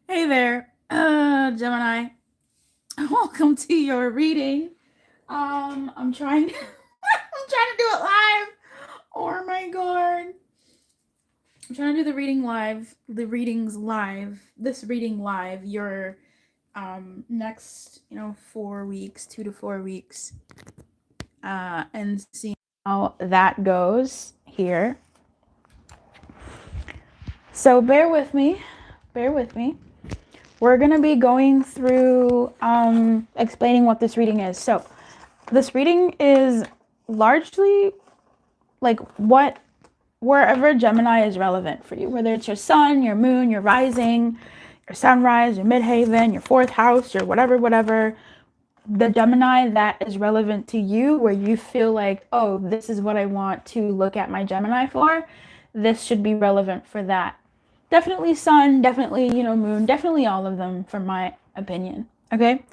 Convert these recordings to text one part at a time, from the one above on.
Hey there, Gemini. Welcome to your reading. I'm trying. I'm trying to do it live. Oh my god! I'm trying to do the reading live. The readings live. This reading live. Your next, 4 weeks, 2 to 4 weeks, and see how that goes here. So bear with me. Bear with me. We're going to be going through explaining what this reading is. So this reading is largely like wherever Gemini is relevant for you, whether it's your sun, your moon, your rising, your sunrise, your midhaven, your fourth house, your whatever, the Gemini that is relevant to you, where you feel like, oh, this is what I want to look at my Gemini for. This should be relevant for that. Definitely sun, definitely, moon, definitely all of them, from my opinion. Okay?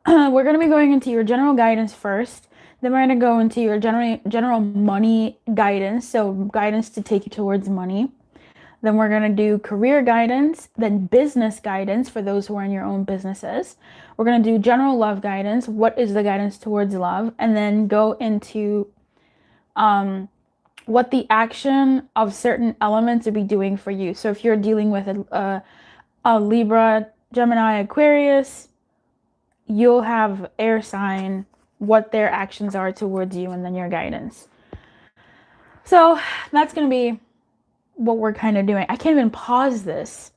We're going to be going into your general guidance first. Then we're going to go into your general money guidance, so guidance to take you towards money. Then we're going to do career guidance, then business guidance for those who are in your own businesses. We're going to do general love guidance. What is the guidance towards love? And then go into what the action of certain elements would be doing for you. So if you're dealing with a Libra, Gemini, Aquarius, you'll have air sign, what their actions are towards you, and then your guidance. So that's going to be what we're kind of doing. I can't even pause this.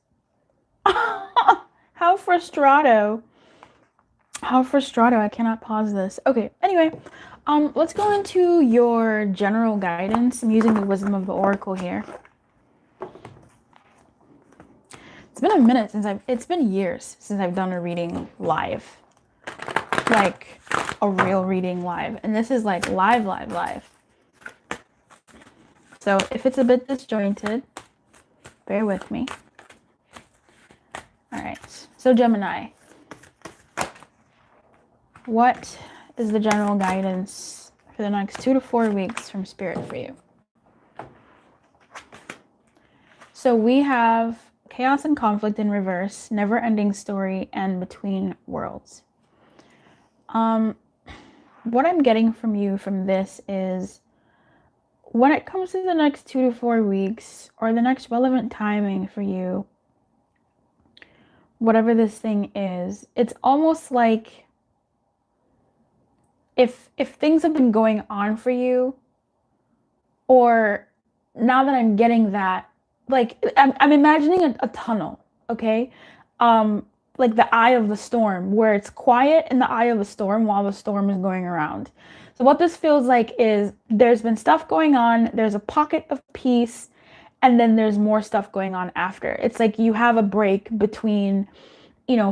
How frustrato. I cannot pause this. Okay, anyway, let's go into your general guidance. I'm using the wisdom of the oracle here. It's been a minute it's been years since I've done a reading live. Like a real reading live. And this is like live. So if it's a bit disjointed, bear with me. All right, so Gemini, what is the general guidance for the next 2 to 4 weeks from Spirit for you? So we have chaos and conflict in reverse, never-ending story, and between worlds. What I'm getting from you from this is, when it comes to the next 2 to 4 weeks, or the next relevant timing for you, whatever this thing is, it's almost like if things have been going on for you, or now that I'm getting that, like I'm imagining a tunnel, okay? Like the eye of the storm, where it's quiet in the eye of the storm while the storm is going around. So what this feels like is there's been stuff going on, there's a pocket of peace, and then there's more stuff going on after. It's like you have a break between,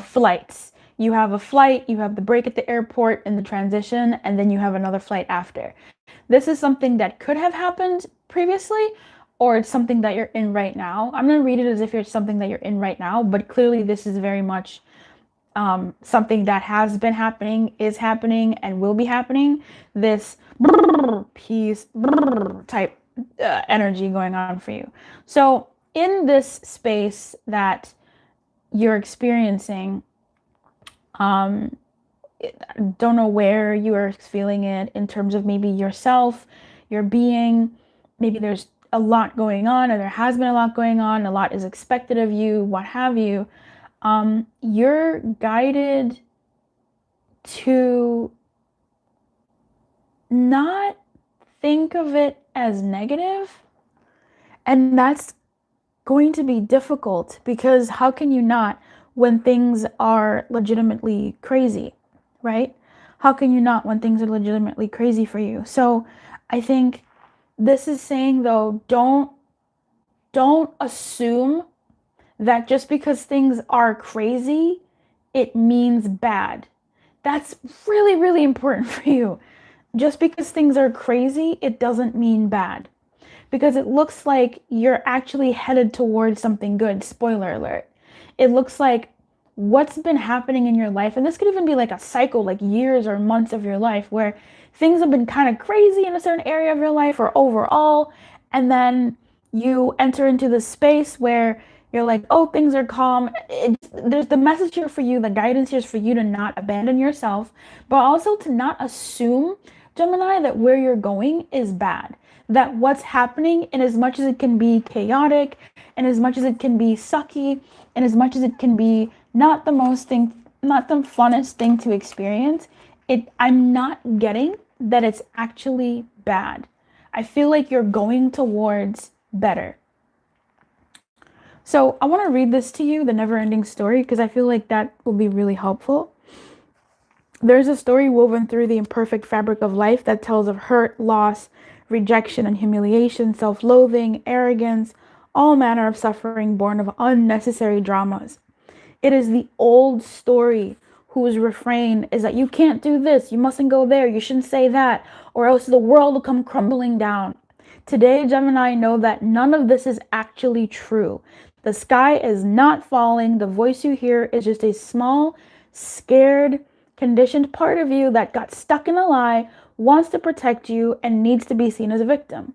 flights. You have a flight, you have the break at the airport and the transition, and then you have another flight after. This is something that could have happened previously, or it's something that you're in right now. I'm going to read it as if it's something that you're in right now, but clearly this is very much something that has been happening, is happening, and will be happening. This peace type energy going on for you. So in this space that you're experiencing, don't know where you are feeling it in terms of maybe yourself, your being. Maybe there's a lot going on, or there has been a lot going on, a lot is expected of you, what have you. You're guided to not think of it as negative, and that's going to be difficult, because how can you not when things are legitimately crazy, right? How can you not when things are legitimately crazy for you? So I think this is saying, though, don't assume that just because things are crazy, it means bad. That's really, really important for you. Just because things are crazy, it doesn't mean bad. Because it looks like you're actually headed towards something good. Spoiler alert. It looks like what's been happening in your life, and this could even be like a cycle, like years or months of your life, where things have been kind of crazy in a certain area of your life or overall, and then You enter into the space where you're like, oh, things are calm. There's the message here for you, the guidance here is for you to not abandon yourself, but also to not assume, Gemini, that where you're going is bad. That what's happening, in as much as it can be chaotic, and as much as it can be sucky, and as much as it can be not the funnest thing to experience, I'm not getting that it's actually bad. I feel like you're going towards better. So I want to read this to you, the never ending story, because I feel like that will be really helpful. There's a story woven through the imperfect fabric of life that tells of hurt, loss, rejection and humiliation, self-loathing, arrogance, all manner of suffering born of unnecessary dramas. It is the old story whose refrain is that you can't do this, you mustn't go there, you shouldn't say that, or else the world will come crumbling down. Today, Gemini, know that none of this is actually true. The sky is not falling. The voice you hear is just a small, scared, conditioned part of you that got stuck in a lie, wants to protect you, and needs to be seen as a victim.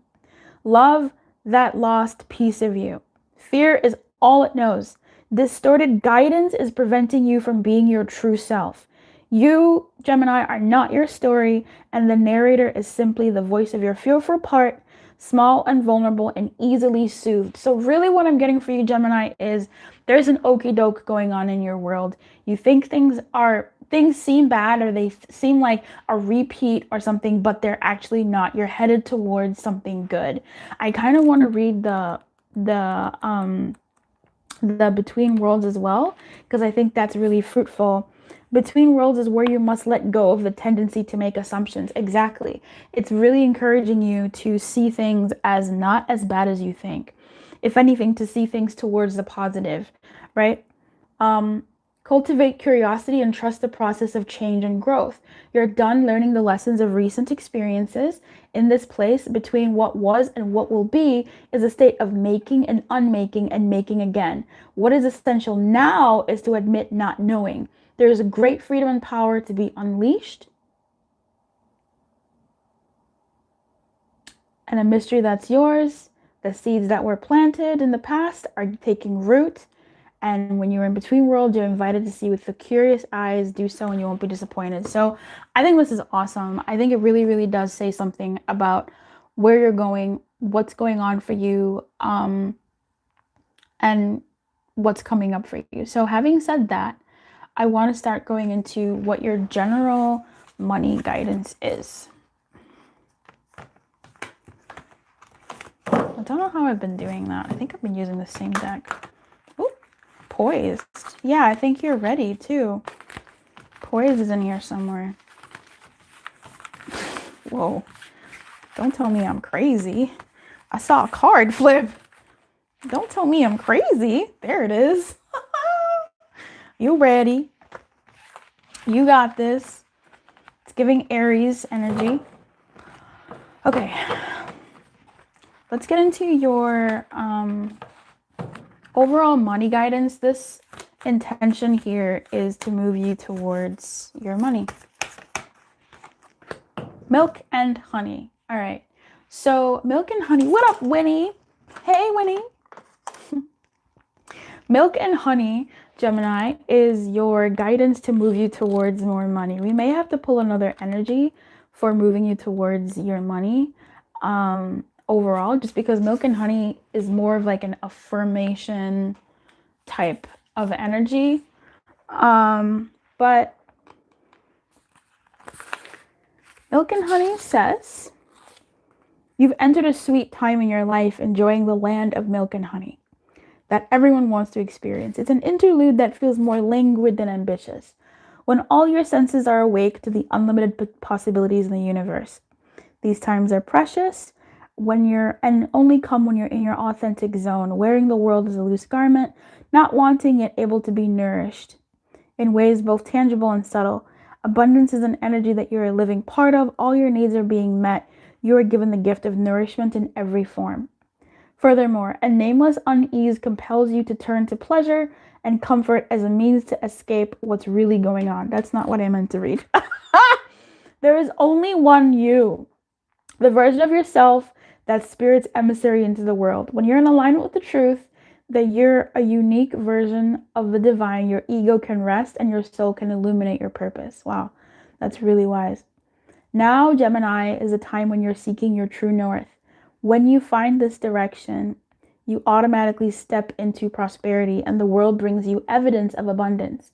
Love that lost piece of you. Fear is all it knows. Distorted guidance is preventing you from being your true self. You, Gemini, are not your story, and the narrator is simply the voice of your fearful part, small and vulnerable and easily soothed. So really what I'm getting for you, Gemini, is there's an okie doke going on in your world. You think things seem bad, or they seem like a repeat or something, but they're actually not. You're headed towards something good. I kind of want to read the between worlds as well, because I think that's really fruitful. Between worlds is where you must let go of the tendency to make assumptions. Exactly. It's really encouraging you to see things as not as bad as you think. If anything, to see things towards the positive, right? Cultivate curiosity and trust the process of change and growth. You're done learning the lessons of recent experiences. In this place between what was and what will be is a state of making and unmaking and making again. What is essential now is to admit not knowing. There is a great freedom and power to be unleashed, and a mystery that's yours. The seeds that were planted in the past are taking root. And when you're in between worlds, you're invited to see with the curious eyes. Do so and you won't be disappointed. So I think this is awesome. I think it really, really does say something about where you're going, what's going on for you, and what's coming up for you. So having said that, I want to start going into what your general money guidance is. I don't know how I've been doing that. I think I've been using the same deck. Poised. Yeah, I think you're ready too. Poised is in here somewhere. Whoa. Don't tell me I'm crazy. I saw a card flip. Don't tell me I'm crazy. There it is. You ready? You got this. It's giving Aries energy. Okay. Let's get into your overall money guidance. This intention here is to move you towards your money. Milk and honey. All right. So milk and honey. What up, Winnie? Hey, Winnie. Milk and honey, Gemini, is your guidance to move you towards more money. We may have to pull another energy for moving you towards your money. Overall, just because milk and honey is more of like an affirmation type of energy. But milk and honey says, you've entered a sweet time in your life, enjoying the land of milk and honey that everyone wants to experience. It's an interlude that feels more languid than ambitious, when all your senses are awake to the unlimited possibilities in the universe. These times are precious, and only come when you're in your authentic zone, wearing the world as a loose garment, not wanting yet able to be nourished in ways both tangible and subtle. Abundance is an energy that you're a living part of. All your needs are being met. You are given the gift of nourishment in every form. Furthermore, a nameless unease compels you to turn to pleasure and comfort as a means to escape what's really going on. That's not what I meant to read. There is only one you. The version of yourself that spirit's emissary into the world. When you're in alignment with the truth, that you're a unique version of the divine, your ego can rest and your soul can illuminate your purpose. Wow, that's really wise. Now, Gemini, is a time when you're seeking your true north. When you find this direction, you automatically step into prosperity and the world brings you evidence of abundance.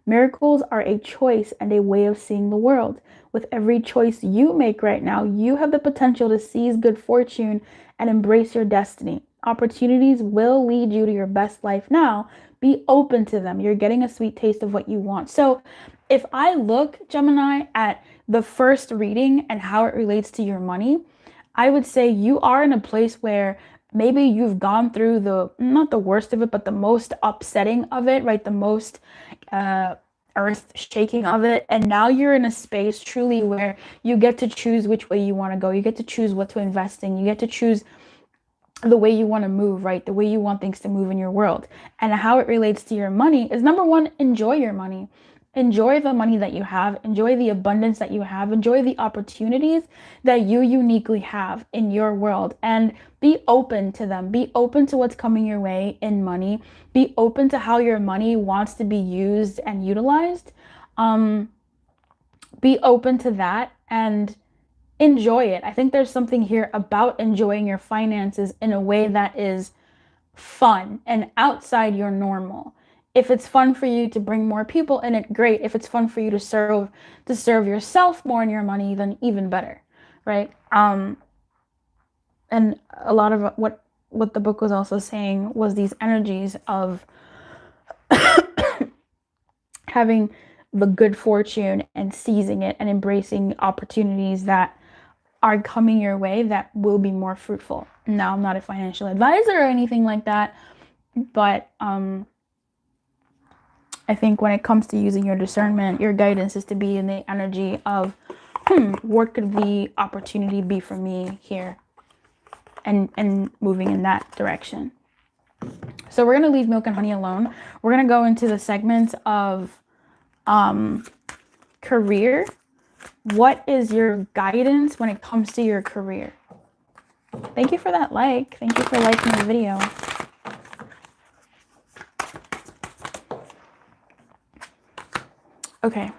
Miracles are a choice and a way of seeing the world. With every choice you make right now, you have the potential to seize good fortune and embrace your destiny. Opportunities will lead you to your best life now. Be open to them. You're getting a sweet taste of what you want. So if I look, Gemini, at the first reading and how it relates to your money, I would say you are in a place where maybe you've gone through the, not the worst of it, but the most upsetting of it, right? The most earth shaking of it. And now you're in a space truly where you get to choose which way you want to go. You get to choose what to invest in. You get to choose the way you want to move, right? The way you want things to move in your world. And how it relates to your money is, number one, enjoy your money. Enjoy the money that you have. Enjoy the abundance that you have. Enjoy the opportunities that you uniquely have in your world. And be open to them. Be open to what's coming your way in money. Be open to how your money wants to be used and utilized. Be open to that and enjoy it. I think there's something here about enjoying your finances in a way that is fun and outside your normal. If it's fun for you to bring more people in it, great. If it's fun for you to serve yourself more in your money, then even better, right? And a lot of what the book was also saying was these energies of having the good fortune and seizing it and embracing opportunities that are coming your way that will be more fruitful. Now, I'm not a financial advisor or anything like that, but I think when it comes to using your discernment, your guidance is to be in the energy of, what could the opportunity be for me here? And moving in that direction. So we're going to leave milk and honey alone. We're going to go into the segments of career. What is your guidance when it comes to your career? Thank you for that like. Thank you for liking the video. Okay.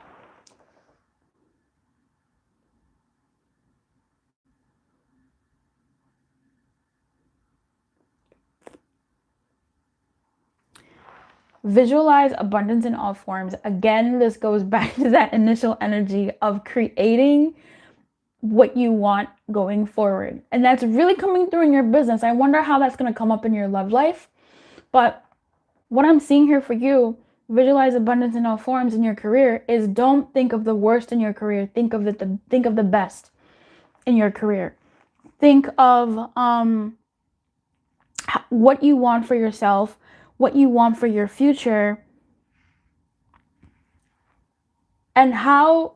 Visualize abundance in all forms. Again, this goes back to that initial energy of creating what you want going forward. And that's really coming through in your business. I wonder how that's going to come up in your love life. But what I'm seeing here for you, visualize abundance in all forms in your career, is don't think of the worst in your career. Think of the best in your career. Think of what you want for yourself, what you want for your future, and how,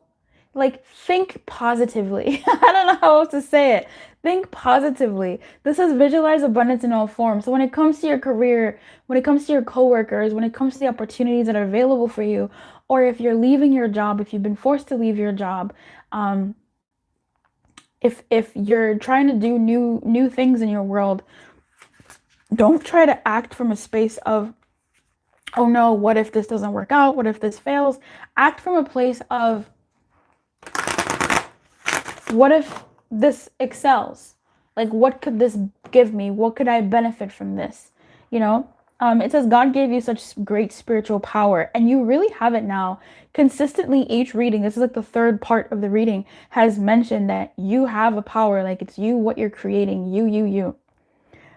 think positively. I don't know how else to say it. Think positively. This is visualize abundance in all forms. So when it comes to your career, when it comes to your coworkers, when it comes to the opportunities that are available for you, or if you're leaving your job, if you've been forced to leave your job, if you're trying to do new things in your world, don't try to act from a space of, oh no, what if this doesn't work out? What if this fails? Act from a place of, what if this excels? What could this give me? What could I benefit from this? It says God gave you such great spiritual power, and you really have it now. Consistently, each reading, this is the third part of the reading, has mentioned that you have a power. It's you, what you're creating, you.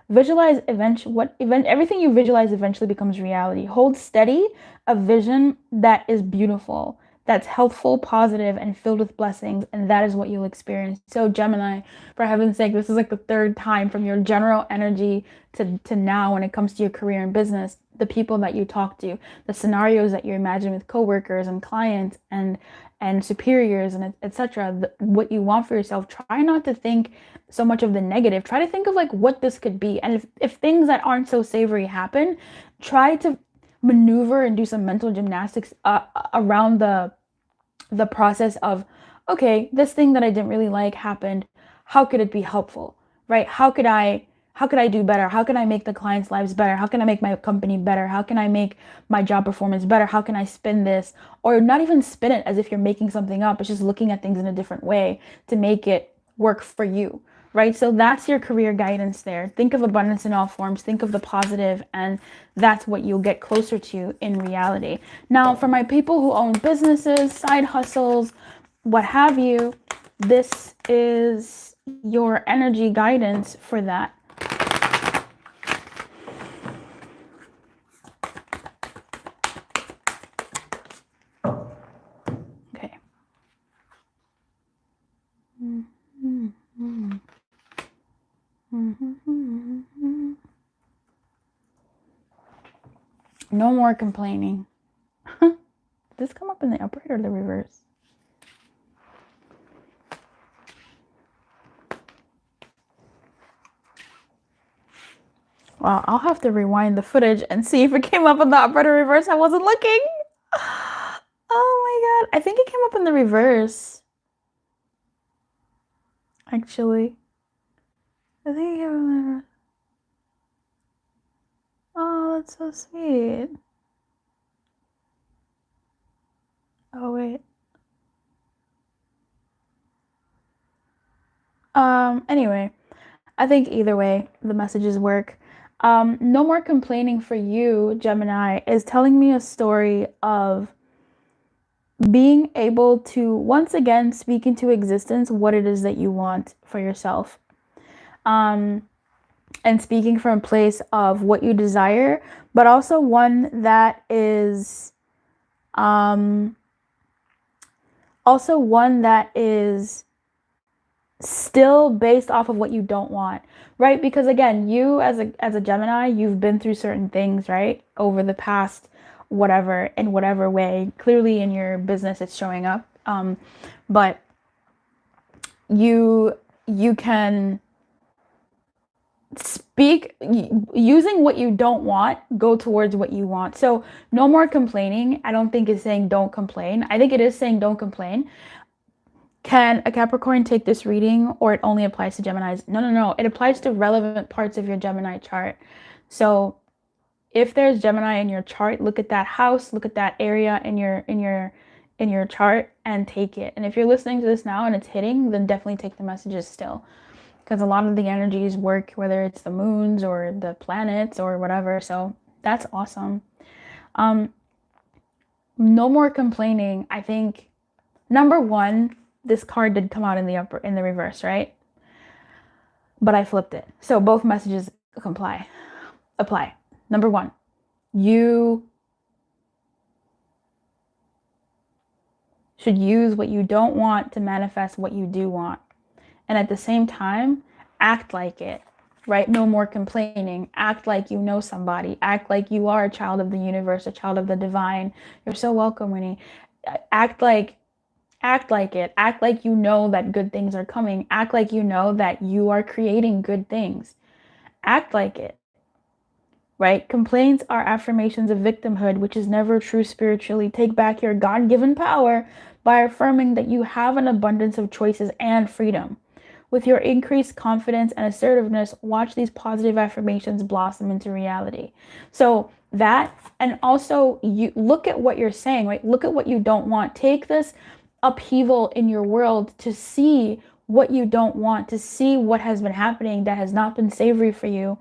Visualize everything you visualize eventually becomes reality. Hold steady a vision that is beautiful, that's healthful, positive, and filled with blessings, and that is what you'll experience. So Gemini, for heaven's sake, this is the third time from your general energy to now when it comes to your career and business, the people that you talk to, the scenarios that you imagine with coworkers and clients and superiors and etc. What you want for yourself. Try not to think so much of the negative. Try to think of what this could be. And if things that aren't so savory happen, try to maneuver and do some mental gymnastics around the process of, okay, this thing that I didn't really like happened. How could it be helpful? right? How could I do better? How can I make the clients' lives better? How can I make my company better? How can I make my job performance better? How can I spin this? Or not even spin it as if you're making something up. It's just looking at things in a different way to make it work for you, right? So that's your career guidance there. Think of abundance in all forms. Think of the positive, and that's what you'll get closer to in reality. Now, for my people who own businesses, side hustles, what have you, this is your energy guidance for that. Okay. No more complaining. Did this come up in the upright or the reverse? Well, I'll have to rewind the footage and see if it came up in the upright or reverse. I wasn't looking. Oh my God. I think it came up in the reverse. Actually. I think it came up in the reverse. Oh, that's so sweet. Oh, wait. Anyway, I think either way, the messages work. No more complaining for you, Gemini, is telling me a story of being able to once again speak into existence what it is that you want for yourself. And speaking from a place of what you desire, but also one that is still based off of what you don't want, right? Because again, you as a Gemini, you've been through certain things, right? Over the past whatever, in whatever way. Clearly in your business it's showing up. But you can speak using what you don't want, go towards what you want. So no more complaining. I don't think it's saying don't complain. I think it is saying don't complain. Can a Capricorn take this reading, or it only applies to Geminis? No. It applies to relevant parts of your Gemini chart. So if there's Gemini in your chart, look at that house, look at that area in your chart and take it. And if you're listening to this now and it's hitting, then definitely take the messages still. Because a lot of the energies work, whether it's the moons or the planets or whatever. So that's awesome. No more complaining. I think number one, this card did come out in the reverse, right? But I flipped it. So both messages apply. Number one, you should use what you don't want to manifest what you do want. And at the same time, act like it, right? No more complaining. Act like you know somebody. Act like you are a child of the universe, a child of the divine. You're so welcome, Winnie. Act like it. Act like you know that good things are coming. Act like you know that you are creating good things. Act like it, right? Complaints are affirmations of victimhood, which is never true spiritually. Take back your God-given power by affirming that you have an abundance of choices and freedom. With your increased confidence and assertiveness, watch these positive affirmations blossom into reality. So that, and also you look at what you're saying, right? Look at what you don't want. Take this upheaval in your world to see what you don't want, to see what has been happening that has not been savory for you,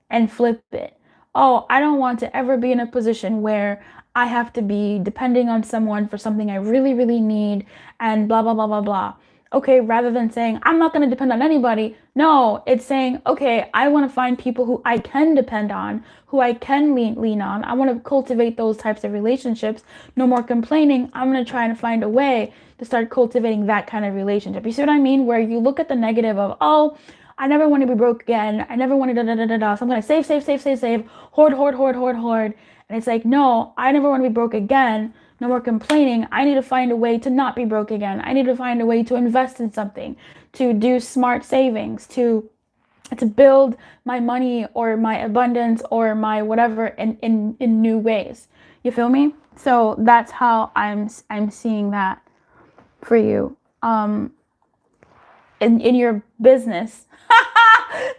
and flip it. Oh, I don't want to ever be in a position where I have to be depending on someone for something I really, really need, and blah, blah, blah, blah, blah. Okay, rather than saying, I'm not going to depend on anybody. No, it's saying, okay, I want to find people who I can depend on, who I can lean on. I want to cultivate those types of relationships. No more complaining. I'm going to try and find a way to start cultivating that kind of relationship. You see what I mean? Where you look at the negative of, oh, I never want to be broke again. I never want to da-da-da-da-da. So I'm going to save, hoard. And it's like, no, I never want to be broke again. No more complaining. I need to find a way to not be broke again. I need to find a way to invest in something, to do smart savings, to build my money or my abundance or my whatever in new ways. You feel me? So that's how I'm seeing that for you. In your business.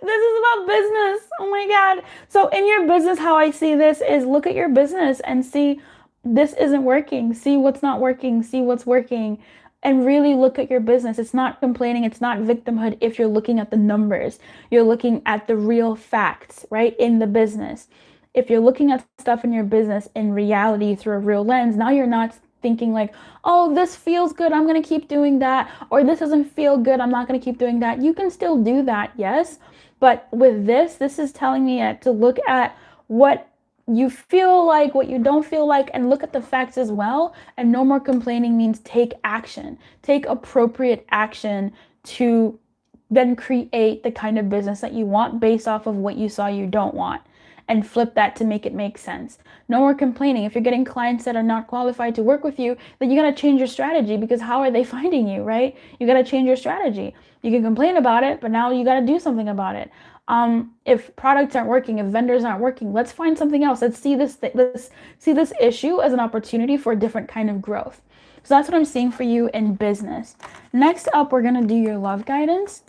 This is about business. Oh my God. So in your business, how I see this is look at your business and see this isn't working. See what's not working. See what's working. And really look at your business. It's not complaining. It's not victimhood if you're looking at the numbers. You're looking at the real facts, right? In the business. If you're looking at stuff in your business in reality through a real lens, now you're not thinking like, oh, this feels good, I'm going to keep doing that, or this doesn't feel good, I'm not going to keep doing that. You can still do that, yes, but with this is telling me to look at what you feel like, what you don't feel like, and look at the facts as well. And no more complaining means take action. Take appropriate action to then create the kind of business that you want based off of what you saw you don't want, and flip that to make it make sense. No more complaining. If you're getting clients that are not qualified to work with you, then you got to change your strategy, because how are they finding you, right? You got to change your strategy. You can complain about it, but now you got to do something about it. If products aren't working, if vendors aren't working, let's find something else. Let's see this issue as an opportunity for a different kind of growth. So that's what I'm seeing for you in business. Next up, we're going to do your love guidance.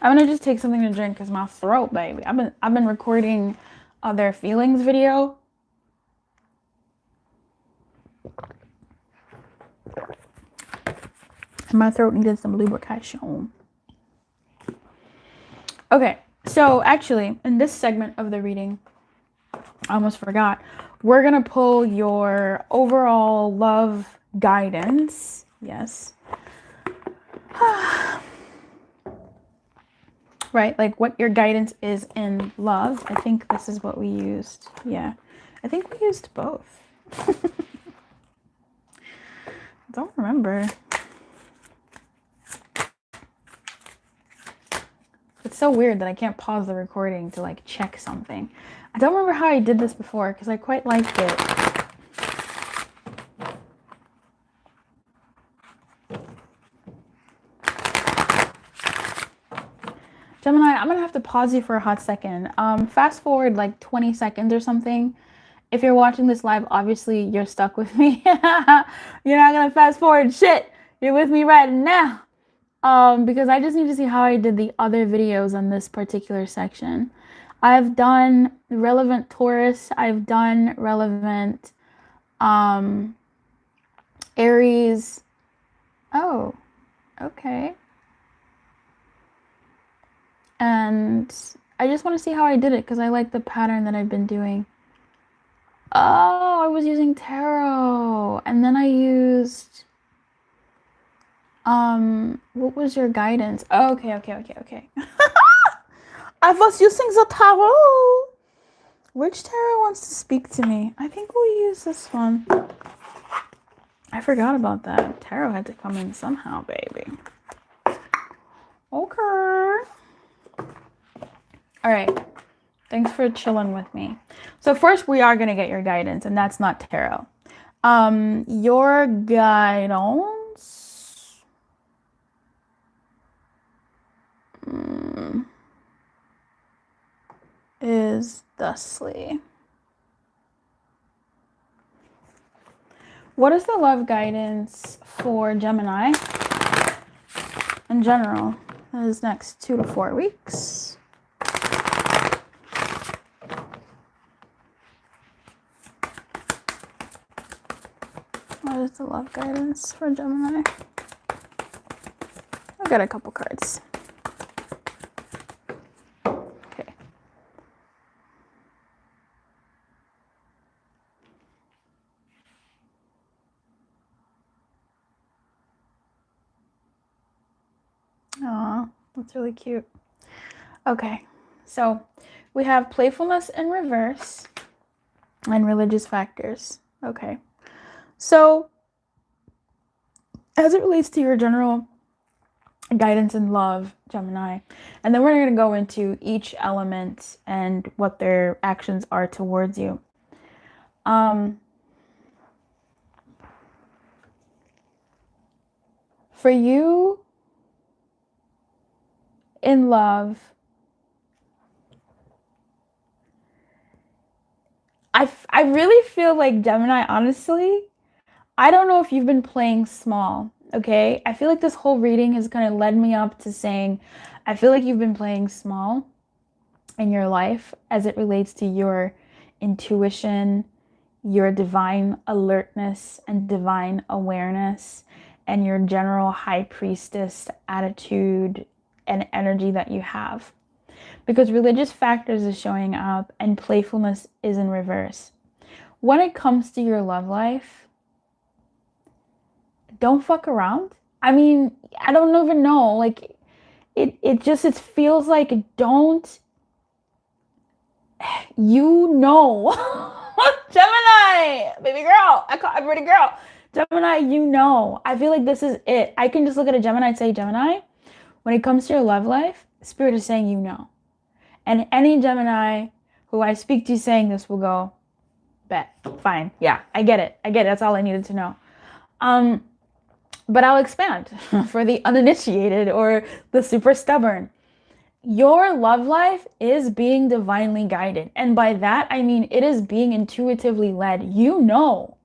I'm gonna just take something to drink because my throat, baby. I've been recording their feelings video. And my throat needed some lubrication. Okay, so actually, in this segment of the reading, I almost forgot. We're gonna pull your overall love guidance. Yes. Right, like what your guidance is in love. I think this is what we used. Yeah, I think we used both. I don't remember. It's so weird that I can't pause the recording to like check something. I don't remember how I did this before because I quite liked it. Gemini, I'm gonna have to pause you for a hot second. Fast forward like 20 seconds or something. If you're watching this live, obviously you're stuck with me. You're not gonna fast forward shit. You're with me right now. Because I just need to see how I did the other videos on this particular section. I've done relevant Taurus. I've done relevant Aries. Oh, okay. And I just want to see how I did it because I like the pattern that I've been doing. Oh, I was using tarot. And then I used... what was your guidance? Oh, okay. I was using the tarot. Which tarot wants to speak to me? I think we'll use this one. I forgot about that. Tarot had to come in somehow, baby. Okay. All right. Thanks for chilling with me. So first we are going to get your guidance, and that's not tarot. Your guidance is thusly. What is the love guidance for Gemini in general? Those next 2 to 4 weeks. What is the love guidance for Gemini? I've got a couple cards. Okay. Aw, that's really cute. Okay, so we have playfulness in reverse and religious factors. Okay. So, as it relates to your general guidance in love, Gemini, and then we're going to go into each element and what their actions are towards you. For you, in love, I really feel like Gemini, honestly, I don't know if you've been playing small, okay? I feel like this whole reading has kind of led me up to saying, I feel like you've been playing small in your life as it relates to your intuition, your divine alertness and divine awareness, and your general high priestess attitude and energy that you have. Because religious factors is showing up and playfulness is in reverse. When it comes to your love life, don't fuck around. I mean, I don't even know. Like, it feels like don't, you know. Gemini, baby girl. I call everybody girl. Gemini, you know. I feel like this is it. I can just look at a Gemini and say, Gemini, when it comes to your love life, Spirit is saying you know. And any Gemini who I speak to saying this will go, bet, fine. Yeah, I get it. That's all I needed to know. But I'll expand for the uninitiated or the super stubborn. Your love life is being divinely guided. And by that, I mean it is being intuitively led. You know.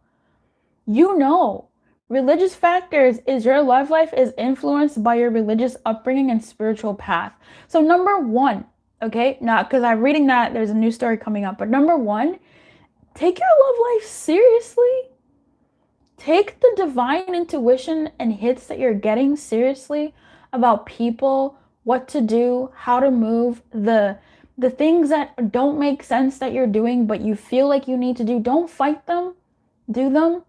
Religious factors is your love life is influenced by your religious upbringing and spiritual path. So number one, okay, now because I'm reading that, there's a new story coming up. But number one, take your love life seriously. Take the divine intuition and hits that you're getting seriously about people, what to do, how to move, the things that don't make sense that you're doing, but you feel like you need to do. Don't fight them. Do them.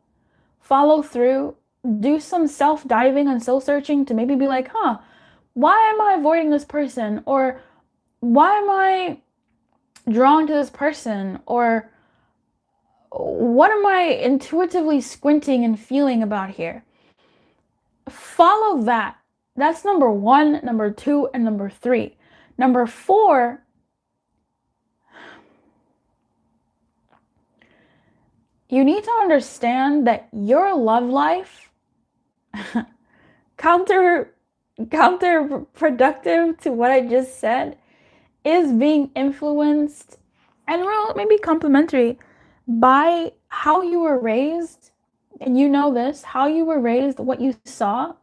Follow through. Do some self-diving and soul-searching to maybe be like, why am I avoiding this person? Or why am I drawn to this person? Or what am I intuitively squinting and feeling about here? Follow that. That's number one, number two, and number three. Number four, you need to understand that your love life, counterproductive to what I just said, is being influenced and maybe complementary by how you were raised. And you know this, how you were raised, what you saw,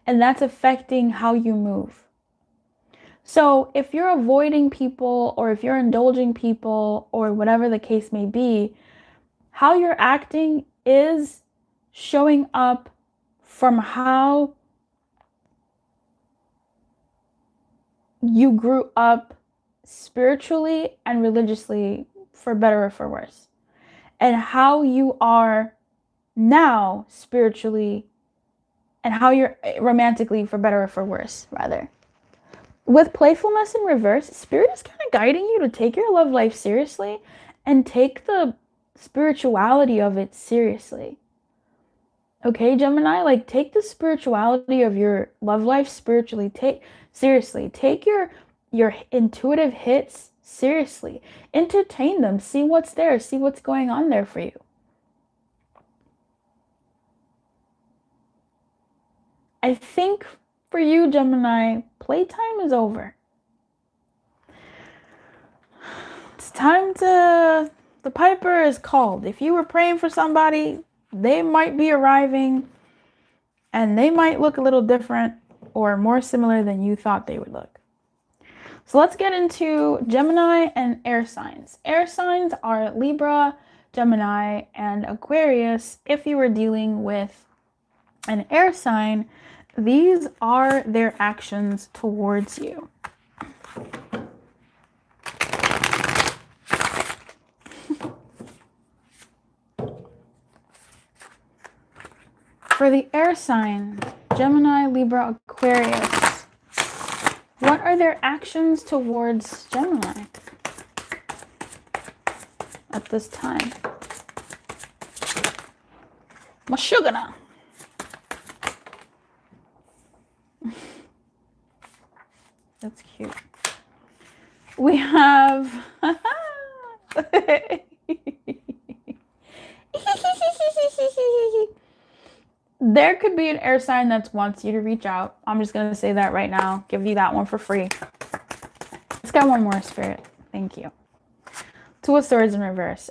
and that's affecting how you move. So if you're avoiding people or if you're indulging people or whatever the case may be, how you're acting is showing up from how you grew up spiritually and religiously, for better or for worse, and how you are now spiritually and how you're romantically, for better or for worse, rather. With playfulness in reverse, Spirit is kind of guiding you to take your love life seriously and take the spirituality of it seriously. Okay, Gemini, like take the spirituality of your love life spiritually. Take your intuitive hits seriously. Entertain them. See what's there. See what's going on there for you. I think for you, Gemini, playtime is over. It's time to... The piper is called. If you were praying for somebody, they might be arriving and they might look a little different or more similar than you thought they would look. So let's get into Gemini and air signs. Air signs are Libra, Gemini, and Aquarius. If you were dealing with an air sign, these are their actions towards you. For the air sign, Gemini, Libra, Aquarius, what are their actions towards Gemini at this time? My sugar now. That's cute. We have there could be an air sign that wants you to reach out. I'm just going to say that right now. Give you that one for free. Let's get one more, Spirit. Thank you. Two of Swords in reverse.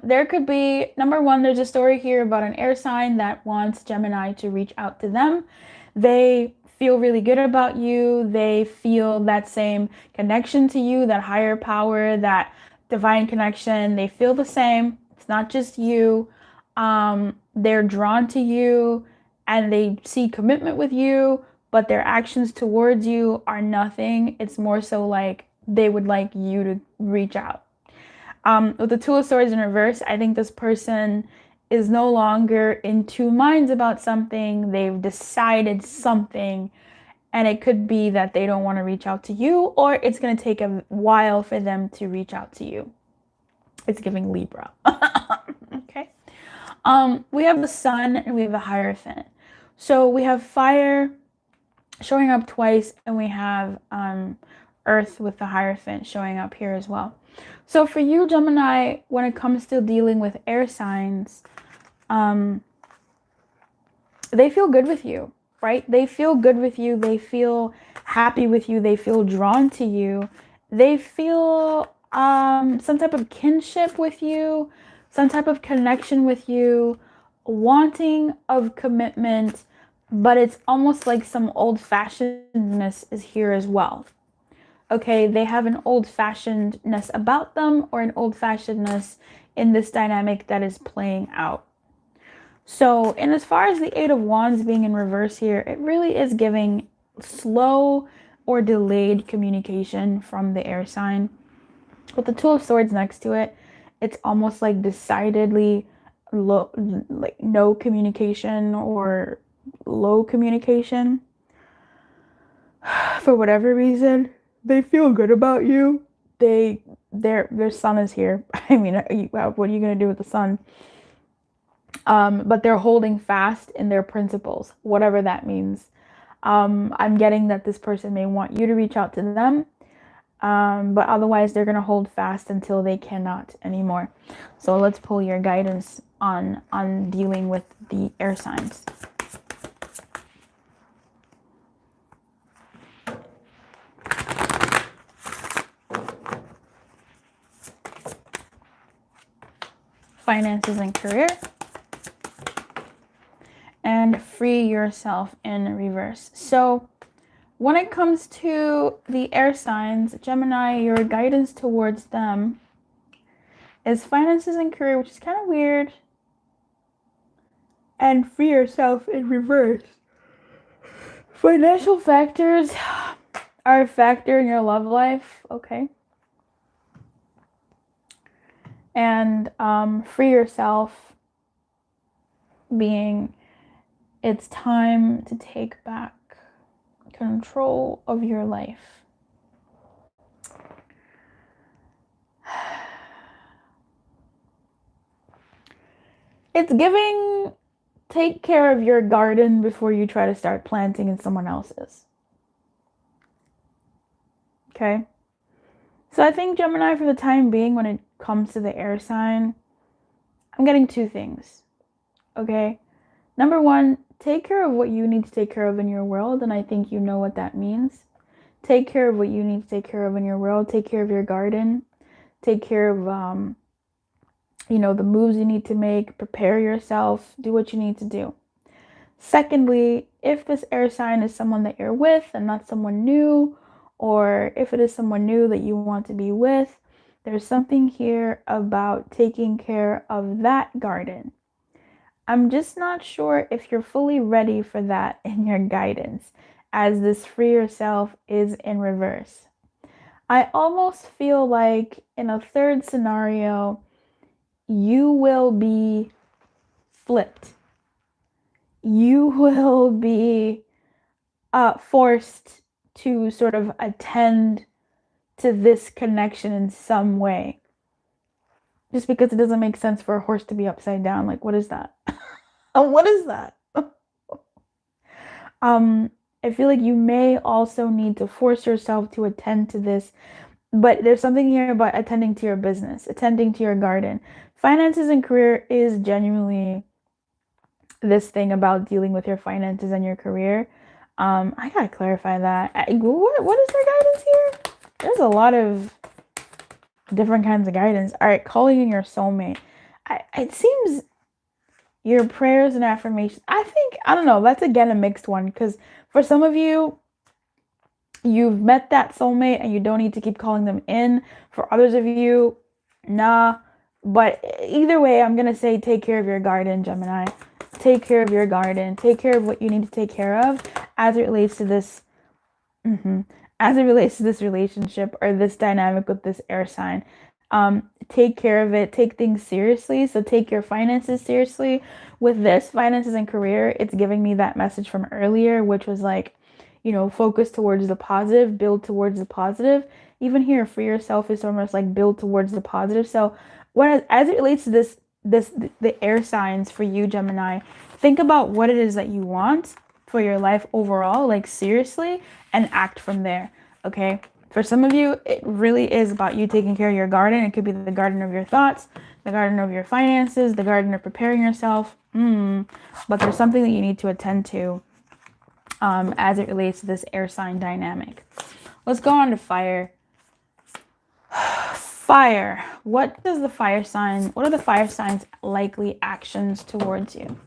There could be, number one, there's a story here about an air sign that wants Gemini to reach out to them. They feel really good about you. They feel that same connection to you, that higher power, that divine connection. They feel the same. It's not just you. They're drawn to you and they see commitment with you, but their actions towards you are nothing. It's more so like they would like you to reach out. With the Two of Swords in reverse, I think this person is no longer in two minds about something. They've decided something, and it could be that they don't want to reach out to you, or it's going to take a while for them to reach out to you. It's giving Libra. Okay. We have the Sun and we have the Hierophant. So we have fire showing up twice, and we have Earth with the Hierophant showing up here as well. So for you, Gemini, when it comes to dealing with air signs, they feel good with you, right? They feel good with you. They feel happy with you. They feel drawn to you. They feel some type of kinship with you, some type of connection with you, wanting of commitment, but it's almost like some old-fashionedness is here as well. Okay, they have an old-fashionedness about them, or an old-fashionedness in this dynamic that is playing out. So, and as far as the Eight of Wands being in reverse here, it really is giving slow or delayed communication from the air sign. With the Two of Swords next to it, it's almost like decidedly low, like no communication or low communication. For whatever reason, they feel good about you. Their sun is here. I mean, what are you gonna do with the sun? But they're holding fast in their principles, whatever that means. I'm getting that this person may want you to reach out to them, but otherwise they're gonna hold fast until they cannot anymore. So let's pull your guidance on dealing with the air signs. Finances and career, and free yourself in reverse. So when it comes to the air signs, Gemini, your guidance towards them is finances and career, which is kind of weird, and free yourself in reverse. Financial factors are a factor in your love life, okay? And free yourself being it's time to take back control of your life. It's giving take care of your garden before you try to start planting in someone else's. Okay? So I think, Gemini, for the time being, when it comes to the air sign, I'm getting two things. Okay? Number one, take care of what you need to take care of in your world, and I think you know what that means. Take care of what you need to take care of in your world. Take care of your garden. Take care of, the moves you need to make. Prepare yourself. Do what you need to do. Secondly, if this air sign is someone that you're with and not someone new, or if it is someone new that you want to be with, there's something here about taking care of that garden. I'm just not sure if you're fully ready for that in your guidance, as this free yourself is in reverse. I almost feel like in a third scenario, you will be flipped. You will be forced to sort of attend to this connection in some way. Just because it doesn't make sense for a horse to be upside down. Like, what is that? What is that? I feel like you may also need to force yourself to attend to this, but there's something here about attending to your business, attending to your garden. Finances and career is genuinely this thing about dealing with your finances and your career. I gotta clarify that. What is their guidance here? There's a lot of different kinds of guidance. All right, calling in your soulmate. It seems your prayers and affirmations. I don't know. That's again a mixed one, because For some of you, you've met that soulmate and you don't need to keep calling them in. For others of you, nah. But either way, I'm going to say take care of your garden, Gemini. Take care of your garden. Take care of what you need to take care of as it relates to this. As it relates to this relationship or this dynamic with this air sign. Take care of it. Take things seriously. So take your finances seriously. With this, finances and career, it's giving me that message from earlier, which was like, focus towards the positive, build towards the positive. Even here, for yourself is almost like build towards the positive. So as it relates to the air signs for you, Gemini, think about what it is that you want for your life overall, like seriously, and act from there. Okay. For some of you, it really is about you taking care of your garden. It could be the garden of your thoughts, the garden of your finances, the garden of preparing yourself. But there's something that you need to attend to as it relates to this air sign dynamic. Let's go on to fire. Fire. What are the fire signs' likely actions towards you?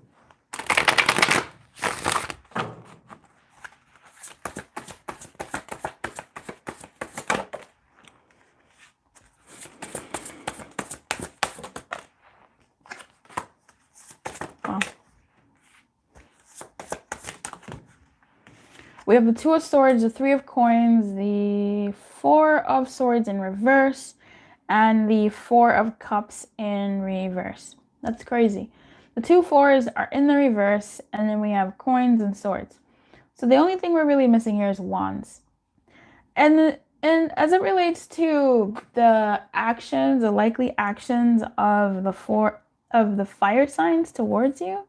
We have the Two of Swords, the Three of Coins, the Four of Swords in reverse, and the Four of Cups in reverse. That's crazy. The two fours are in the reverse, and then we have coins and swords. So the only thing we're really missing here is wands. And as it relates to the actions, the likely actions of the four of the fire signs towards you,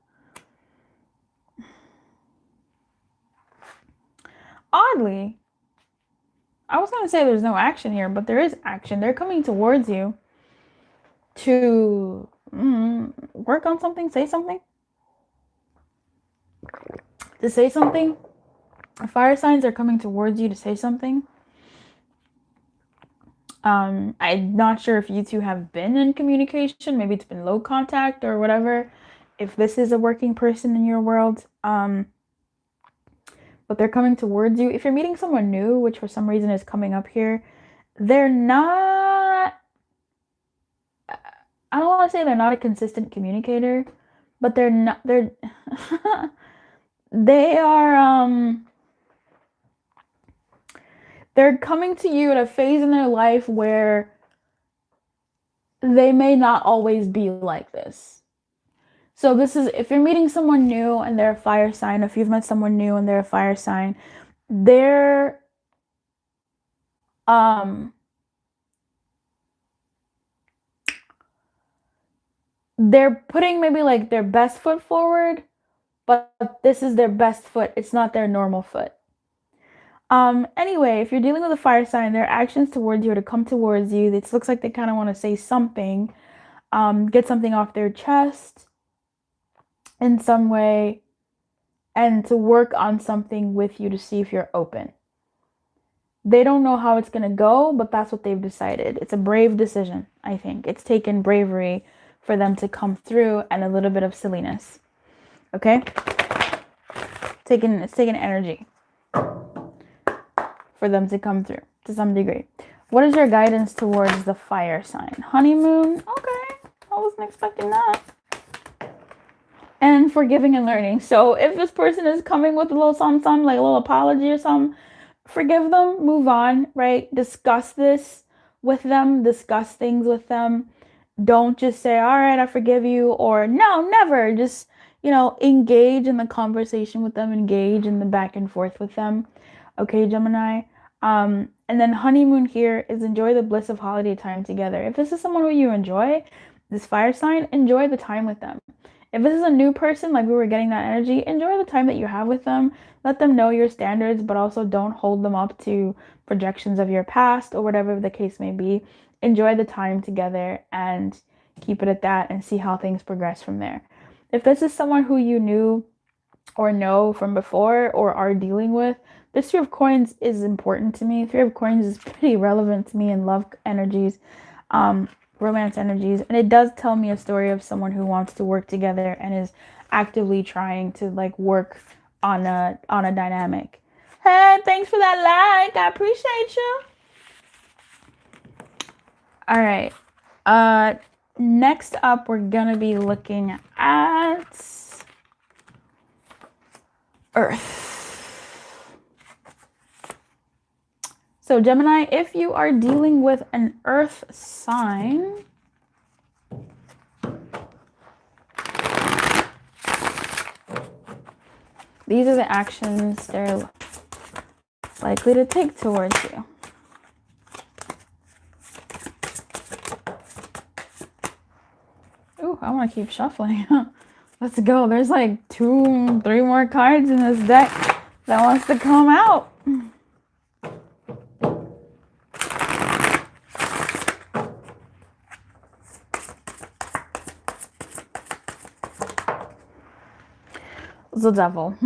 oddly, I was going to say there's no action here, but there is action. They're coming towards you to work on something, say something. To say something. Fire signs are coming towards you to say something. I'm not sure if you two have been in communication. Maybe it's been low contact or whatever. If this is a working person in your world. But they're coming towards you. If you're meeting someone new, which for some reason is coming up here, they're not, I don't want to say they're not a consistent communicator, but they are, they're coming to you at a phase in their life where they may not always be like this. So this is, if you're meeting someone new and they're a fire sign, if you've met someone new and they're a fire sign, they're putting maybe like their best foot forward, but this is their best foot. It's not their normal foot. Anyway, if you're dealing with a fire sign, their actions towards you or to come towards you, it looks like they kind of want to say something, get something off their chest in some way, and to work on something with you to see if you're open. They don't know how it's going to go, but that's what they've decided. It's a brave decision, I think. It's taken bravery for them to come through and a little bit of silliness. Okay? It's taken energy for them to come through to some degree. What is your guidance towards the fire sign? Honeymoon? Okay. I wasn't expecting that. And forgiving and learning. So if this person is coming with a little something, like a little apology or something, forgive them, move on, right? Discuss this with them, discuss things with them. Don't just say, all right, I forgive you, or no, never. Just, engage in the conversation with them, engage in the back and forth with them. Okay, Gemini? And then honeymoon here is enjoy the bliss of holiday time together. If this is someone who you enjoy, this fire sign, enjoy the time with them. If this is a new person, like we were getting that energy, enjoy the time that you have with them. Let them know your standards, but also don't hold them up to projections of your past or whatever the case may be. Enjoy the time together and keep it at that and see how things progress from there. If this is someone who you knew or know from before or are dealing with, this Three of Coins is important to me. Three of Coins is pretty relevant to me in love energies. Romance energies, and it does tell me a story of someone who wants to work together and is actively trying to work on a dynamic. Hey, thanks for that like. I appreciate you. All right. Next up, we're gonna be looking at Earth. So Gemini, if you are dealing with an Earth sign, these are the actions they're likely to take towards you. Ooh, I want to keep shuffling. Let's go. There's like 2, 3 more cards in this deck that wants to come out. The devil.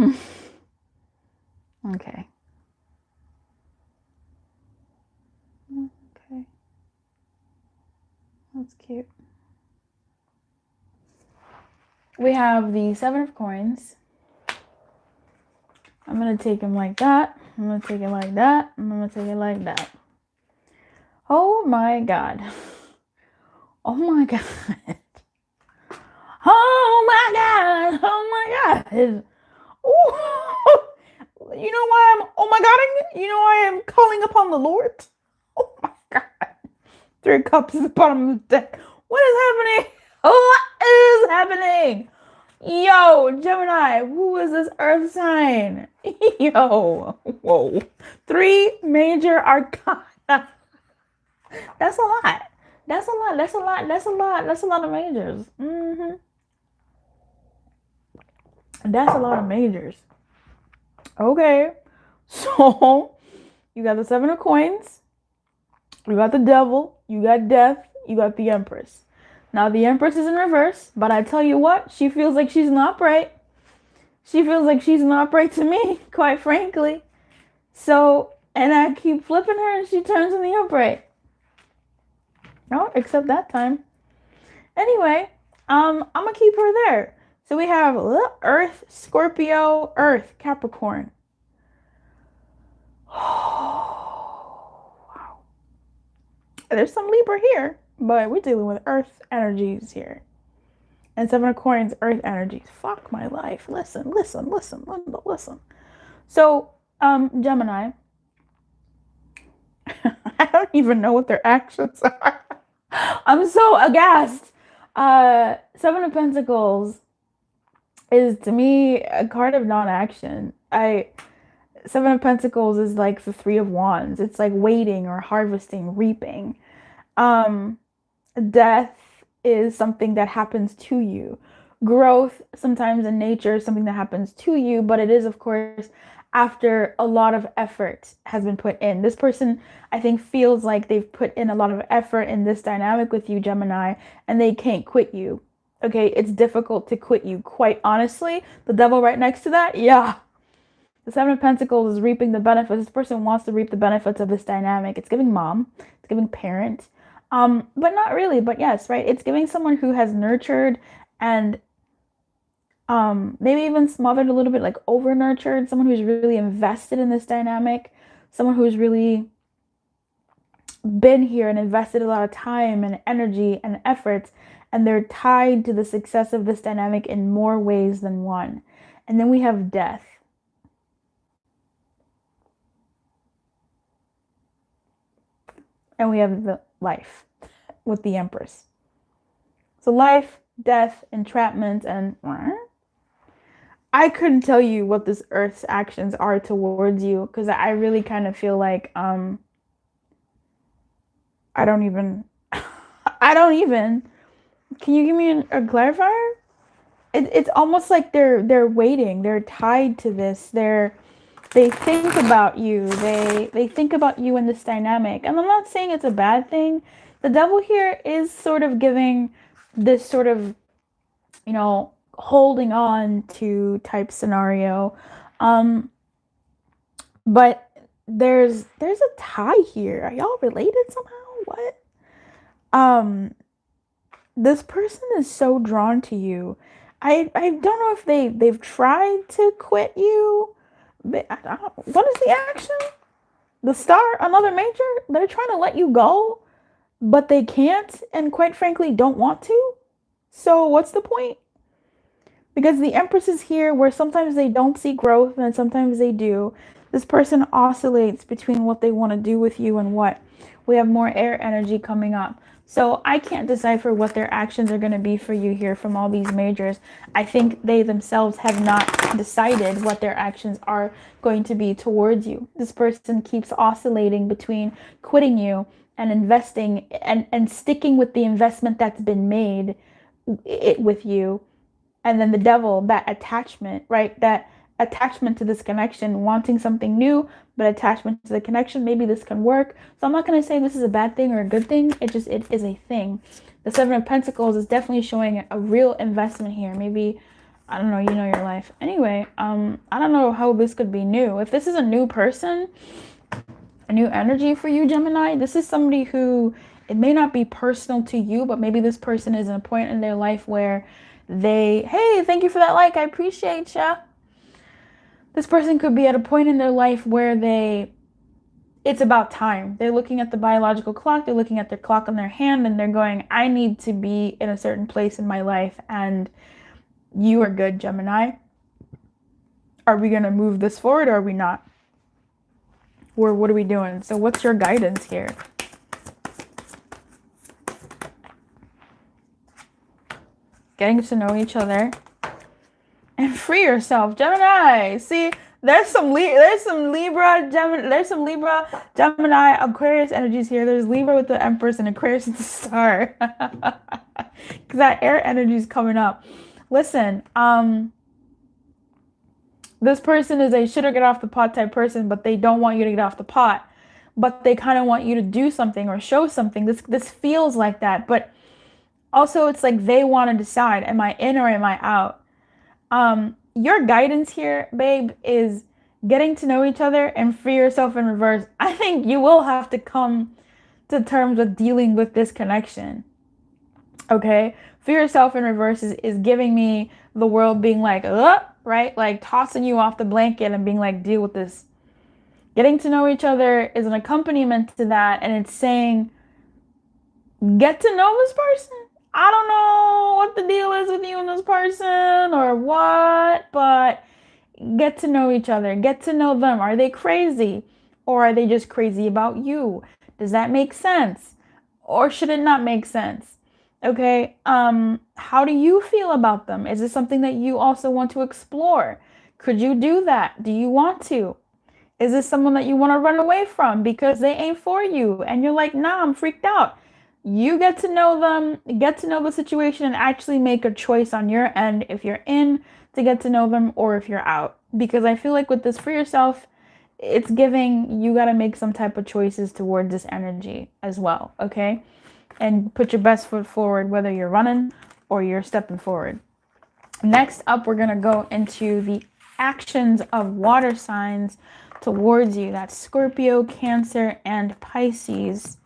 Okay. Okay. That's cute. We have the 7 of coins. I'm going to take him like that. I'm going to take it like that. And I'm going to take it like that. Oh my God. Oh my God. Oh my God. Oh my God. Ooh. You know why I'm, oh my God, you know why I'm calling upon the Lord? Oh my God. 3 cups at the bottom of the deck. What is happening? What is happening? Yo, Gemini, who is this Earth sign? Yo, whoa. 3 major arcana. That's a lot. That's a lot. That's a lot. That's a lot. That's a lot of majors. That's a lot of majors. Okay. So, you got the 7 of coins. You got the devil. You got death. You got the Empress. Now, the Empress is in reverse, but I tell you what, she feels like she's an upright. She feels like she's an upright to me, quite frankly. So, and I keep flipping her and she turns in the upright. No, except that time. Anyway, I'm going to keep her there. So we have Earth, Scorpio, Earth, Capricorn. Oh, wow. There's some Libra here, but we're dealing with Earth energies here. And 7 of coins, Earth energies. Fuck my life. Listen. So, Gemini, I don't even know what their actions are. I'm so aghast. 7 of Pentacles is, to me, a card of non-action. 7 of Pentacles is like the 3 of Wands. It's like waiting or harvesting, reaping. Death is something that happens to you. Growth, sometimes in nature, is something that happens to you, but it is, of course, after a lot of effort has been put in. This person, I think, feels like they've put in a lot of effort in this dynamic with you, Gemini, and they can't quit you. Okay, it's difficult to quit you, quite honestly. The devil right next to that, yeah. The 7 of Pentacles is reaping the benefits. This person wants to reap the benefits of this dynamic. It's giving mom. It's giving parent. But not really, but yes, right? It's giving someone who has nurtured and maybe even smothered a little bit, like over nurtured, someone who's really invested in this dynamic, someone who's really been here and invested a lot of time and energy and efforts, and they're tied to the success of this dynamic in more ways than one. And then we have death. And we have the life with the Empress. So life, death, entrapment, and I couldn't tell you what this Earth's actions are towards you, because I really kind of feel like I don't even can you give me a clarifier? It's almost like they're waiting, they're tied to this, they think about you, they think about you in this dynamic. And I'm not saying it's a bad thing. The devil here is sort of giving this sort of, you know, holding on to type scenario. But there's a tie here. Are y'all related somehow? What? This person is so drawn to you. I don't know if they've tried to quit you. But what is the action? The star, another major? They're trying to let you go, but they can't, and quite frankly, don't want to. So what's the point? Because the Empress is here where sometimes they don't see growth and sometimes they do. This person oscillates between what they want to do with you and what. We have more air energy coming up. So I can't decipher what their actions are going to be for you here from all these majors. I think they themselves have not decided what their actions are going to be towards you. This person keeps oscillating between quitting you and investing and sticking with the investment that's been made with you. And then the devil, that attachment, right? That attachment to this connection, wanting something new, but attachment to the connection. Maybe this can work. So I'm not going to say this is a bad thing or a good thing. It is a thing. The Seven of Pentacles is definitely showing a real investment here. Maybe, I don't know, you know your life. Anyway, I don't know how this could be new. If this is a new person, a new energy for you, Gemini, this is somebody who, it may not be personal to you, but maybe this person is at a point in their life where hey, thank you for that like, I appreciate ya. This person could be at a point in their life where it's about time. They're looking at the biological clock, they're looking at their clock on their hand, and they're going, I need to be in a certain place in my life, and you are good, Gemini. Are we going to move this forward or are we not? Or what are we doing? So what's your guidance here? Getting to know each other and free yourself, Gemini. See, there's some Libra, Gemini, Aquarius energies here. There's Libra with the Empress and Aquarius with the Star. Because that air energy is coming up. Listen, this person is a should or get off the pot type person, but they don't want you to get off the pot. But they kind of want you to do something or show something. This feels like that, but also it's like they want to decide, am I in or am I out? Your guidance here, babe, is getting to know each other and free yourself in reverse. I think you will have to come to terms with dealing with this connection. Okay? Free yourself in reverse is giving me the world being like, right? Like tossing you off the blanket and being like, deal with this. Getting to know each other is an accompaniment to that, and it's saying, get to know this person. I don't know what the deal is with you and this person or what, but get to know each other. Get to know them. Are they crazy? Or are they just crazy about you? Does that make sense? Or should it not make sense? Okay, how do you feel about them? Is this something that you also want to explore? Could you do that? Do you want to? Is this someone that you want to run away from because they ain't for you? And you're like, nah, I'm freaked out. You get to know them, get to know the situation, and actually make a choice on your end if you're in to get to know them or if you're out. Because I feel like with this for yourself, it's giving you got to make some type of choices towards this energy as well, okay? And put your best foot forward, whether you're running or you're stepping forward. Next up, we're going to go into the actions of water signs towards you. That's Scorpio, Cancer, and Pisces.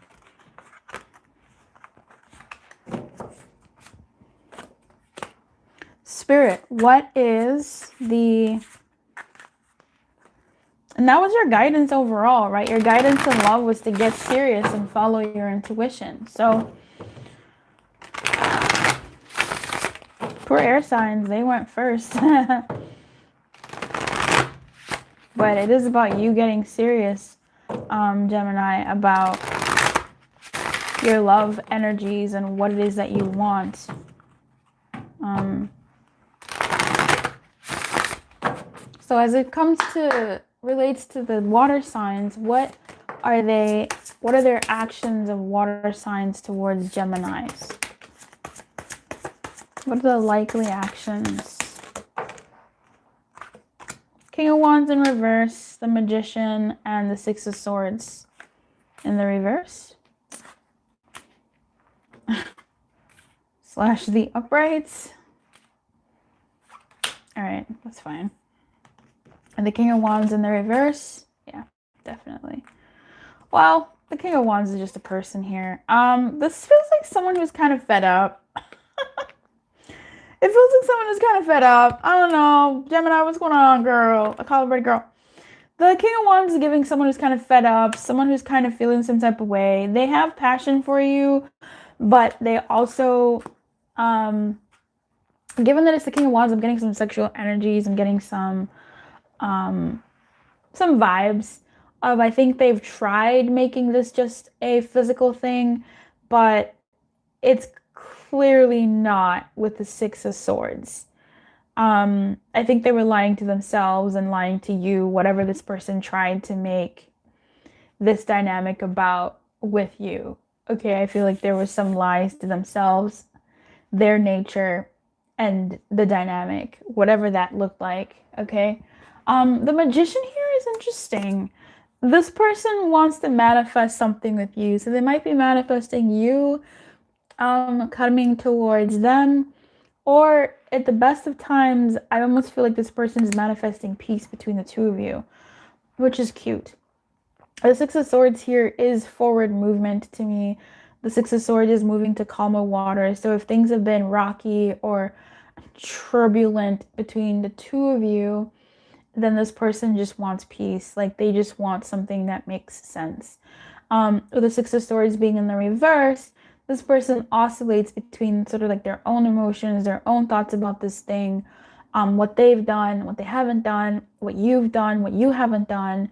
Spirit, what is the... And that was your guidance overall, right? Your guidance in love was to get serious and follow your intuition. So, poor air signs, they went first. But it is about you getting serious, Gemini, about your love energies and what it is that you want. So as it relates to the water signs, what are their actions of water signs towards Geminis? What are the likely actions? King of Wands in reverse, the Magician, and the Six of Swords in the reverse. Slash the uprights. All right, that's fine. And the King of Wands in the reverse. Yeah, definitely. Well, the King of Wands is just a person here. This feels like someone who's kind of fed up. It feels like someone is kind of fed up. I don't know. Gemini, what's going on, girl? A calibrated girl. The King of Wands is giving someone who's kind of fed up, someone who's kind of feeling some type of way. They have passion for you, but they also, given that it's the King of Wands, I'm getting some sexual energies. I'm getting some vibes of, I think they've tried making this just a physical thing, but it's clearly not with the Six of Swords. I think they were lying to themselves and lying to you, whatever this person tried to make this dynamic about with you. Okay, I feel like there was some lies to themselves, their nature, and the dynamic, whatever that looked like. Okay. The Magician here is interesting. This person wants to manifest something with you, so they might be manifesting you coming towards them, or at the best of times, I almost feel like this person is manifesting peace between the two of you, which is cute. The Six of Swords here is forward movement to me. The Six of Swords is moving to calmer water. So if things have been rocky or turbulent between the two of you, then this person just wants peace. Like they just want something that makes sense. With the Six of Swords being in the reverse, this person oscillates between sort of like their own emotions, their own thoughts about this thing, what they've done, what they haven't done, what you've done, what you haven't done.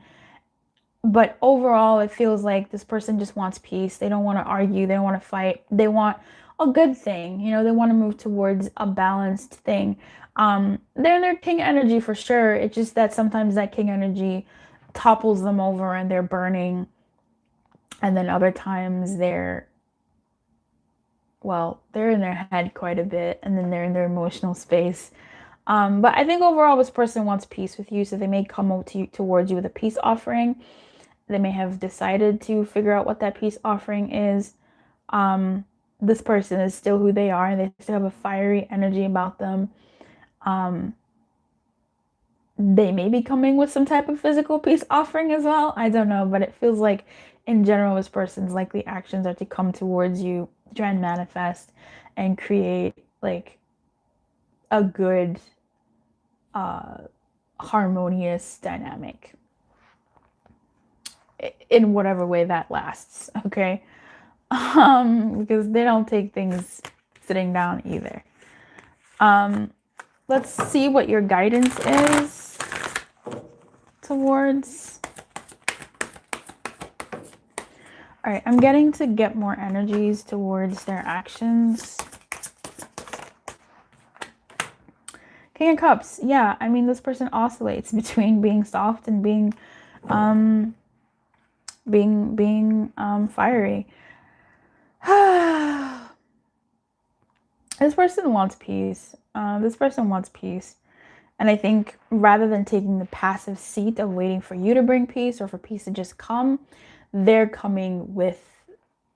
But overall, it feels like this person just wants peace. They don't want to argue. They don't want to fight. They want a good thing. You know, they want to move towards a balanced thing. They're in their king energy for sure. It's just that sometimes that king energy topples them over and they're burning. And then other times they're in their head quite a bit. And then they're in their emotional space. But I think overall this person wants peace with you. So they may come towards you with a peace offering. They may have decided to figure out what that peace offering is. This person is still who they are. They still have a fiery energy about them. They may be coming with some type of physical peace offering as well. I don't know, but it feels like in general, this person's likely actions are to come towards you, try and manifest and create like a good, harmonious dynamic in whatever way that lasts. Okay. Because they don't take things sitting down either. Let's see what your guidance is towards. All right, I'm getting to get more energies towards their actions. King of Cups. Yeah, I mean, this person oscillates between being soft and being fiery. This person wants peace. This person wants peace. And I think rather than taking the passive seat of waiting for you to bring peace or for peace to just come, they're coming with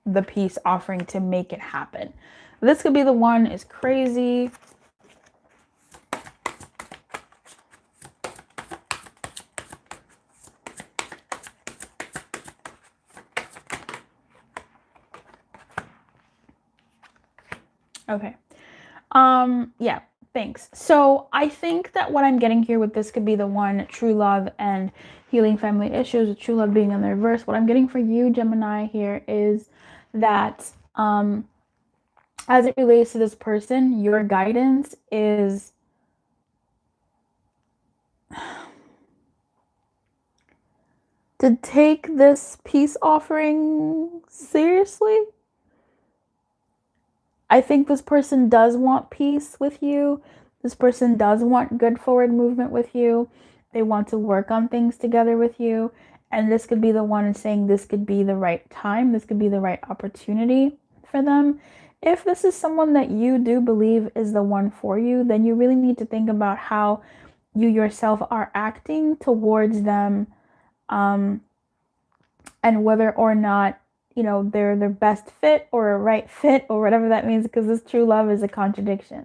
the peace offering to make it happen. This could be the one is crazy. Okay. Yeah, thanks. So I think that what I'm getting here with this could be the one, true love and healing family issues, with true love being in the reverse. What I'm getting for you, Gemini, here is that as it relates to this person, your guidance is to take this peace offering seriously. I think this person does want peace with you. This person does want good forward movement with you. They want to work on things together with you. And this could be the one saying this could be the right time. This could be the right opportunity for them. If this is someone that you do believe is the one for you, then you really need to think about how you yourself are acting towards them, and whether or not, you know, they're their best fit or a right fit or whatever that means, because this true love is a contradiction.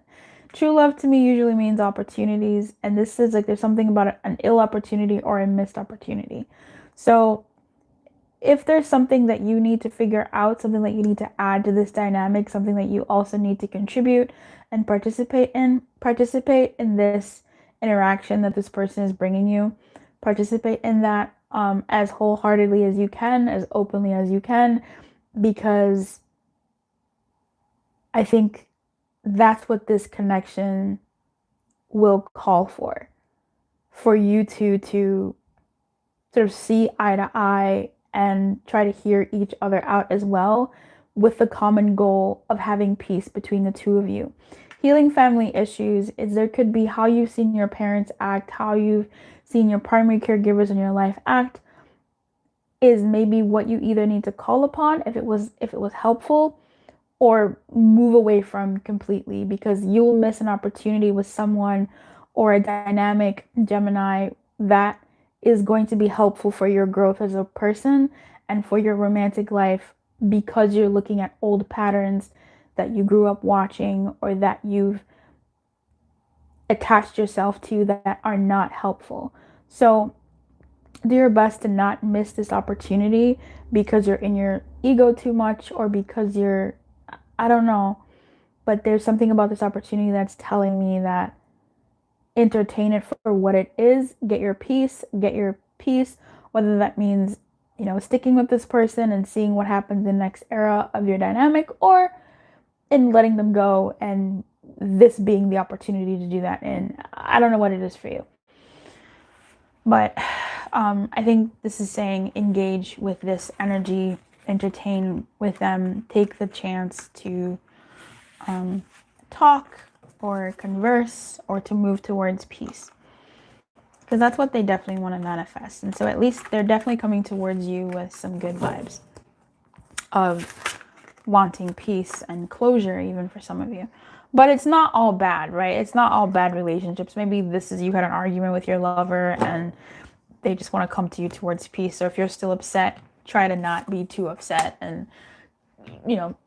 True love to me usually means opportunities, and this is like there's something about an ill opportunity or a missed opportunity. So if there's something that you need to figure out, something that you need to add to this dynamic, something that you also need to contribute and participate in this interaction that this person is bringing you, participate in that as wholeheartedly as you can, as openly as you can, because I think that's what this connection will call for you to sort of see eye to eye and try to hear each other out as well, with the common goal of having peace between the two of you. Healing family issues is there could be how you've seen your parents act, how you've seen your primary caregivers in your life act, is maybe what you either need to call upon if it was helpful, or move away from completely, because you'll miss an opportunity with someone or a dynamic, Gemini, that is going to be helpful for your growth as a person and for your romantic life, because you're looking at old patterns that you grew up watching or that you've attached yourself to that are not helpful. So do your best to not miss this opportunity because you're in your ego too much, or because you're, I don't know, but there's something about this opportunity that's telling me that entertain it for what it is. Get your peace, whether that means, sticking with this person and seeing what happens in the next era of your dynamic, or in letting them go and this being the opportunity to do that. And I don't know what it is for you. But I think this is saying engage with this energy, entertain with them, take the chance to talk or converse or to move towards peace. Because that's what they definitely want to manifest. And so at least they're definitely coming towards you with some good vibes of wanting peace and closure, even for some of you. But it's not all bad, right? It's not all bad relationships. Maybe this is you had an argument with your lover and they just want to come to you towards peace. So if you're still upset, try to not be too upset and,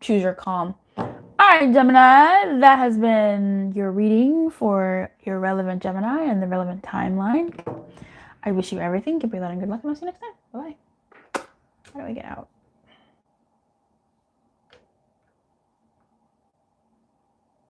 choose your calm. All right, Gemini, that has been your reading for your relevant Gemini and the relevant timeline. I wish you everything. Keep your light and good luck, and I'll see you next time. Bye-bye. How do I get out?